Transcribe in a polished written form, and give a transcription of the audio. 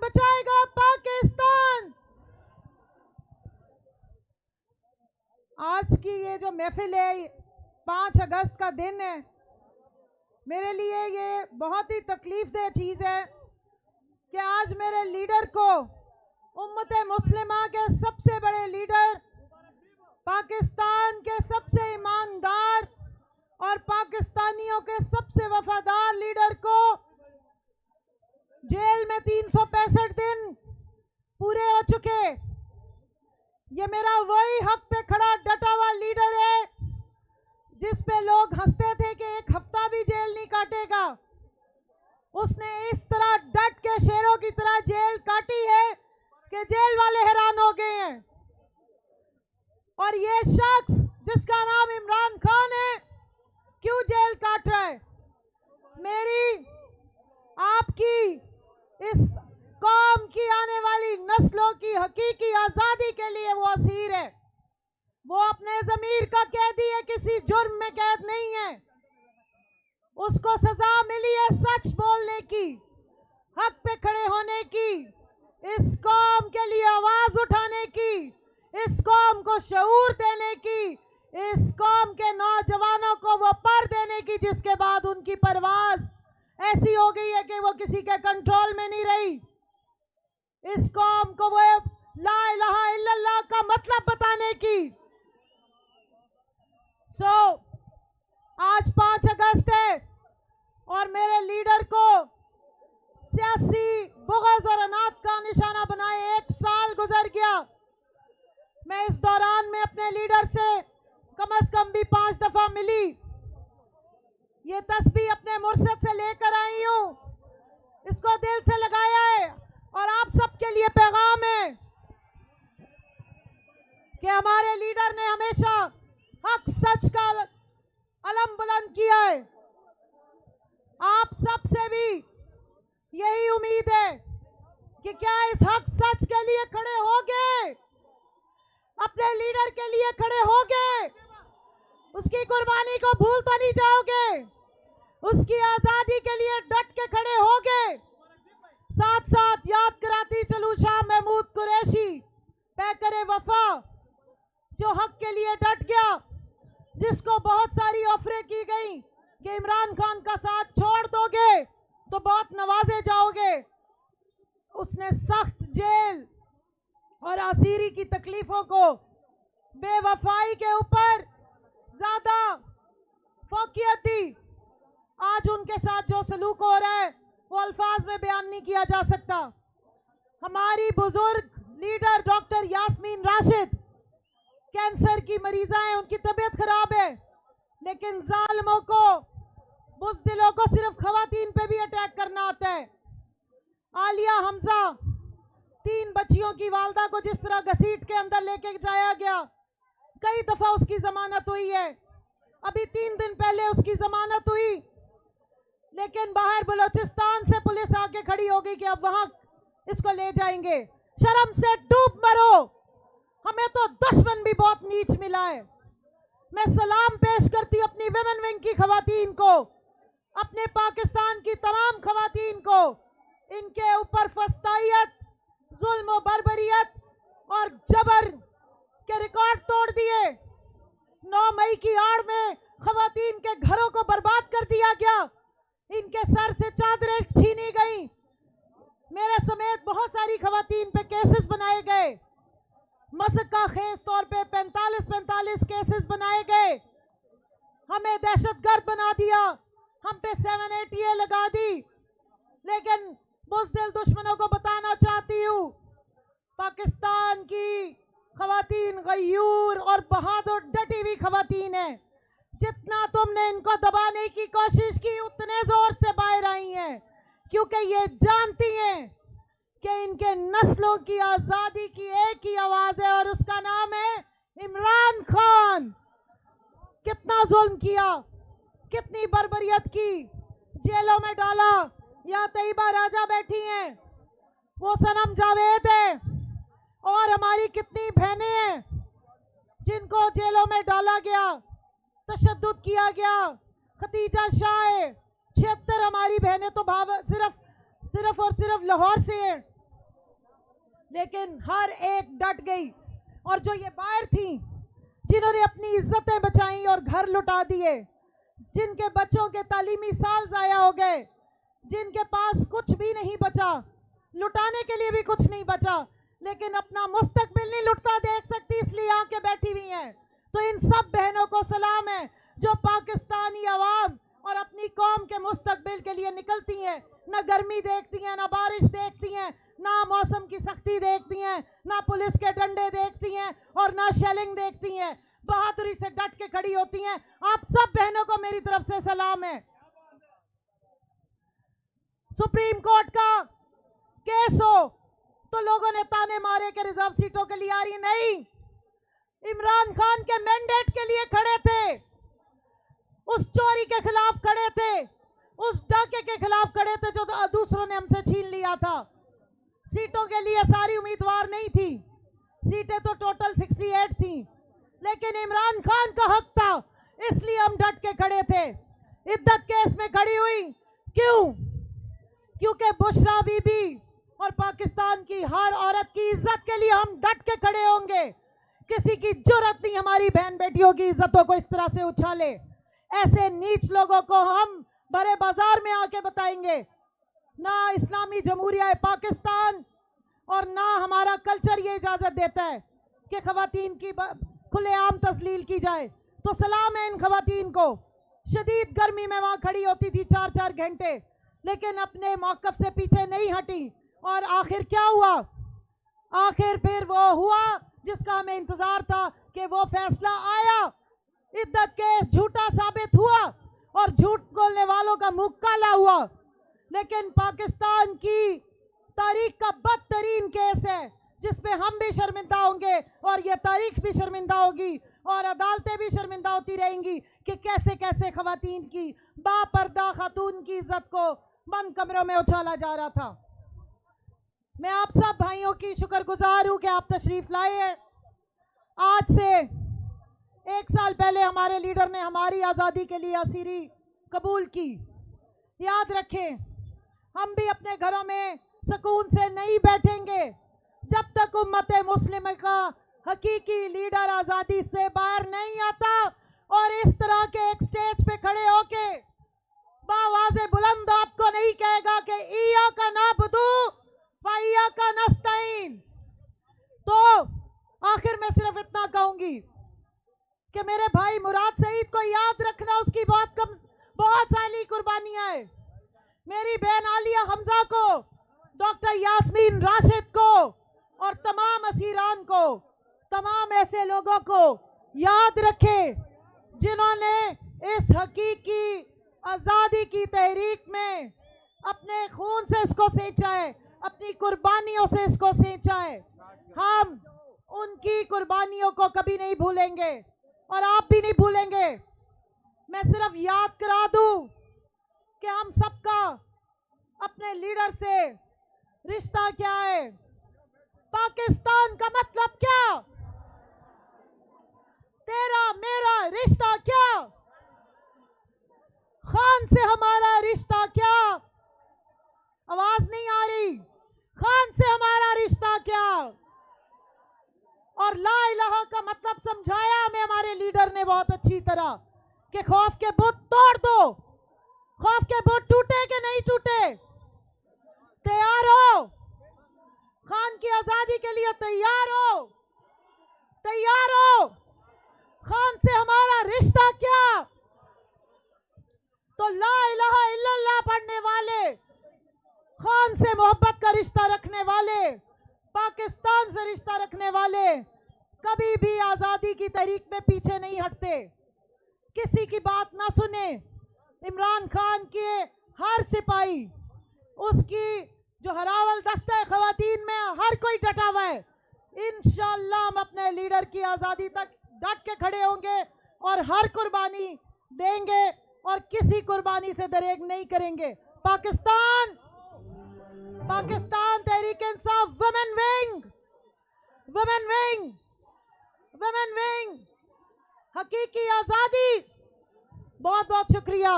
बचाएगा पाकिस्तान। आज की ये जो महफिल है, 5 अगस्त का दिन है, मेरे लिए ये बहुत ही तकलीफदेह चीज़ है कि आज मेरे लीडर को, उम्मत मुस्लिमा के सबसे बड़े लीडर, पाकिस्तान के सबसे ईमानदार और पाकिस्तानियों के सबसे वफादार लीडर को जेल में 365 दिन पूरे हो चुके। ये मेरा वही हक पे खड़ा डटा हुआ लीडर है जिस पे लोग हंसते थे कि 1 हफ्ता भी जेल नहीं काटेगा। उसने इस तरह डट के शेरों की तरह जेल काटी है कि जेल वाले हैरान हो गए हैं। और ये शख्स जिसका नाम इमरान खान है, क्यों जेल काट रहा है? मेरी आपकी इस कौम की आने वाली नस्लों की हकीकी आज़ादी के लिए वो असीर है। वो अपने ज़मीर का कैदी है, किसी जुर्म में कैद नहीं है। उसको सजा मिली है सच बोलने की, हक पे खड़े होने की, इस कौम के लिए आवाज़ उठाने की, इस कौम को शऊर देने की, इस कौम के नौजवानों को वो पर देने की जिसके बाद उनकी परवाज़ ऐसी हो गई है कि वो किसी के कंट्रोल में नहीं रही। इस कौम को वो ला इलाहा इल्लल्लाह का मतलब बताने की। आज 5 अगस्त है और मेरे लीडर को सियासी बुग़्ज़ और अनात का निशाना बनाए 1 साल गुजर गया। मैं इस दौरान में अपने लीडर से कम से कम भी 5 दफ़ा मिली। ये तस्बीह अपने मुर्शद से लेकर आई हूँ, इसको दिल से लगाया है और आप सबके लिए पैगाम है कि हमारे लीडर ने हमेशा हक सच का अलम बुलंद किया है। आप सब से भी यही उम्मीद है कि क्या इस हक सच के लिए खड़े होगे, अपने लीडर के लिए खड़े होगे, उसकी कुर्बानी को भूल तो नहीं जाओगे, उसकी आज़ादी के लिए डट के खड़े होगे। साथ साथ याद कराती चलूं शाह महमूद कुरैशी, पैकर वफा, जो हक के लिए डट गया, जिसको बहुत सारी ऑफरें की गई कि इमरान खान का साथ छोड़ दोगे तो बहुत नवाजे जाओगे। उसने सख्त जेल और असीरी की तकलीफों को, बेवफाई के ऊपर ज्यादा फोकियत दी। आज उनके साथ जो सलूक हो रहा है वो अल्फाज में बयान नहीं किया जा सकता। हमारी बुजुर्ग leader doctor Yasmeen Rashid cancer की मरीजा हैं, उनकी तबीयत खराब है, लेकिन जालिमों को, बुज़दिलों को सिर्फ खवातीन पे भी अटैक करना आता है। आलिया हमजा, 3 बच्चियों की वालदा को जिस तरह घसीट के अंदर लेके जाया गया, कई दफा उसकी जमानत हुई है। अभी 3 दिन पहले उसकी जमानत हुई, लेकिन बाहर बलोचिस्तान से पुलिस आके खड़ी हो गई कि अब वहां इसको ले जाएंगे। शर्म से डूब मरो, हमें तो दुश्मन भी बहुत नीच मिला है। मैं सलाम पेश करती हूँ अपनी विमेन विंग की खवातीन को, अपने पाकिस्तान की तमाम खवातीन को। इनके ऊपर फस्तायत, जुल्म और बर्बरियत और जबर के रिकॉर्ड तोड़ दिए। 9 मई की आड़ में खवातीन के घरों को बर्बाद कर दिया गया, इनके सर से चादरें छीनी गई। मेरे समेत बहुत सारी खवातीन पे केसेस बनाए गए, मसक का खेस तौर पे 45 केसेस बनाए गए। हमें दहशतगर्द बना दिया, हम पे 780 लगा दी। लेकिन बुज़दिल दुश्मनों को बताना चाहती हूँ, पाकिस्तान की खवातीन गयूर और बहादुर डटी हुई खवातीन है। जितना तुमने इनको दबाने की कोशिश की, उतने जोर से बाहर आई हैं, क्योंकि ये जानती हैं कि इनके नस्लों की आज़ादी की एक ही आवाज़ है और उसका नाम है इमरान खान। कितना जुल्म किया, कितनी बर्बरियत की, जेलों में डाला। यहाँ तैयबा राजा बैठी हैं, वो सनम जावेद है, और हमारी कितनी बहनें हैं जिनको जेलों में डाला गया, तशद्दुद किया गया। खतीजा शाह है, 76 हमारी बहनें तो सिर्फ और सिर्फ लाहौर से हैं। लेकिन हर एक डट गई। और जो ये बाहर थी, जिन्होंने अपनी इज्जतें बचाई और घर लुटा दिए, जिनके बच्चों के तालीमी साल जाया हो गए, जिनके पास कुछ भी नहीं बचा, लुटाने के लिए भी कुछ नहीं बचा, लेकिन अपना मुस्तकबिल नहीं लुटता देख सकती, इसलिए आके बैठी हुई हैं। तो इन सब बहनों को सलाम है जो पाकिस्तानी अवाम और अपनी कौम के मुस्तकबिल के लिए निकलती हैं। ना गर्मी देखती हैं, ना बारिश देखती हैं, ना मौसम की सख्ती देखती हैं, ना पुलिस के डंडे देखती हैं और ना शेलिंग देखती हैं। बहादुरी से डट के खड़ी होती हैं। आप सब बहनों को मेरी तरफ से सलाम है। सुप्रीम कोर्ट का केस हो तो लोगों ने ताने मारे कि रिजर्व सीटों के लिए आ रही, नहीं, इमरान खान के मैंडेट के लिए खड़े थे, उस चोरी के खिलाफ खड़े थे, उस डाके के खिलाफ खड़े थे जो दूसरों ने हमसे छीन लिया था। सीटों के लिए सारी उम्मीदवार नहीं थी, सीटें तो टोटल 68 थी, लेकिन इमरान खान का हक था, इसलिए हम डट के खड़े थे। इद्दत केस में खड़ी हुई, क्यों? क्योंकि बुशरा बीबी और पाकिस्तान की हर औरत की इज्जत के लिए हम डट के खड़े होंगे। किसी की जुर्रत नहीं हमारी बहन बेटियों की इज्जतों को इस तरह से उछाले। ऐसे नीच लोगों को हम बड़े बाजार में आके बताएंगे। ना इस्लामी जमहूरिया पाकिस्तान और ना हमारा कल्चर ये इजाजत देता है कि खवातीन की खुलेआम तस्लील की जाए। तो सलाम है इन खवातीन को। शदीद गर्मी में वहां खड़ी होती थी 4-4 घंटे, लेकिन अपने मौक़िफ़ से पीछे नहीं हटी। और आखिर क्या हुआ? आखिर फिर वो हुआ जिसका हमें इंतजार था कि वो फैसला आया। इद्दत केस झूठा साबित हुआ और झूठ बोलने वालों का मुंह काला हुआ। लेकिन पाकिस्तान की तारीख का बदतरीन केस है जिसपे हम भी शर्मिंदा होंगे और ये तारीख भी शर्मिंदा होगी और अदालतें भी शर्मिंदा होती रहेंगी कि कैसे कैसे खवातीन की, बापर्दा खातून की इज्जत को बंद कमरों में उछाला जा रहा था। मैं आप सब भाइयों की शुक्रगुजार हूं कि आप तशरीफ लाए हैं। आज से 1 साल पहले हमारे लीडर ने हमारी आज़ादी के लिए असीरी कबूल की। याद रखें, हम भी अपने घरों में सुकून से नहीं बैठेंगे जब तक उम्मत मुस्लिम का हकीकी लीडर आज़ादी से बाहर नहीं आता और इस तरह के एक स्टेज पे खड़े होके बावाज़े बुलंद आपको नहीं कहेगा कि इया का नाबुदू व इया का नस्तईन। तो आखिर में सिर्फ इतना कहूंगी कि मेरे भाई मुराद सईद को याद रखना, उसकी बहुत सारी कुर्बानियां है। मेरी बहन आलिया हमजा को, डॉक्टर यास्मीन राशिद को और तमाम असीरान को, तमाम ऐसे लोगों को याद रखें जिन्होंने इस हकीकी आज़ादी की तहरीक में अपने खून से इसको सेंचा है, अपनी कुर्बानियों से इसको सेंचा है। हम उनकी कुर्बानियों को कभी नहीं भूलेंगे और आप भी नहीं भूलेंगे। मैं सिर्फ याद करा दूं कि हम सबका अपने लीडर से रिश्ता क्या है। पाकिस्तान का मतलब क्या? तेरा मेरा रिश्ता क्या? खान से हमारा रिश्ता क्या? आवाज नहीं आ रही। खान से हमारा रिश्ता क्या? और ला इलाहा का मतलब समझाया हमें हमारे लीडर ने बहुत अच्छी तरह कि खौफ के बुत तोड़ दो। खौफ के बुत टूटे कि नहीं टूटे? तैयार हो? खान की आजादी के लिए तैयार हो? तैयार हो? खान से हमारा रिश्ता क्या? तो ला इलाहा इल्लल्लाह पढ़ने वाले, खान से मोहब्बत का रिश्ता रखने वाले, पाकिस्तान से रिश्ता रखने वाले कभी भी आज़ादी की तहरीक में पीछे नहीं हटते। किसी की बात ना सुने। इमरान खान के हर सिपाही, उसकी जो हरावल दस्ता खवातीन में हर कोई डटा हुआ है। इंशाअल्लाह हम अपने लीडर की आज़ादी तक डट के खड़े होंगे और हर कुर्बानी देंगे और किसी कुर्बानी से दरेग नहीं करेंगे। Pakistan Tehreek Insaf women wing, women wing, women wing, हकीकी आज़ादी। बहुत बहुत शुक्रिया।